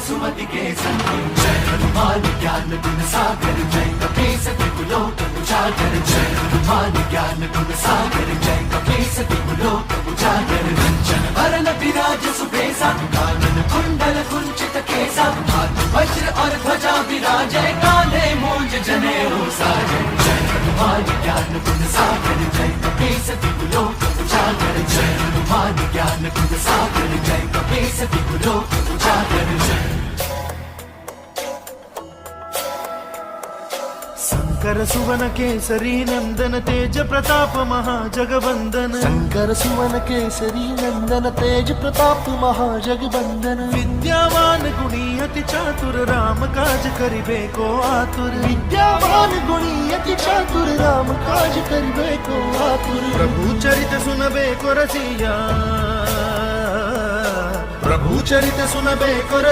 सुमति के संग जय हनुमान ज्ञान गुण सागर जय कपीस त्रिलोक उजागर जय हनुमान ज्ञान गुण सागर जय कपीस त्रिलोक उजागर रंजन वरन विराज सुबेसा कानन कुंडल कुंचित केसा हाथ वज्र और ध्वजा विराजे कांधे मूंज जनेऊ साजे जय हनुमान ज्ञान गुण सागर जय कपीस त्रिलोक उजागर जय हनुमान ज्ञान गुण सागर जय कपीस त्रिलोक उजागर जय शंकर सुवन केसरी नंदन तेज प्रताप महाजगवंदन शंकर सुवन केसरी नंदन तेज प्रताप महाजगवंदन विद्यावान गुणी अति चातुर राम काज करिबे को आतुर विद्यावान गुणी अति चातुर राम काज करिबे को आतुर प्रभु चरित सुनबे को रसिया प्रभु चरित सुनबे को रसिया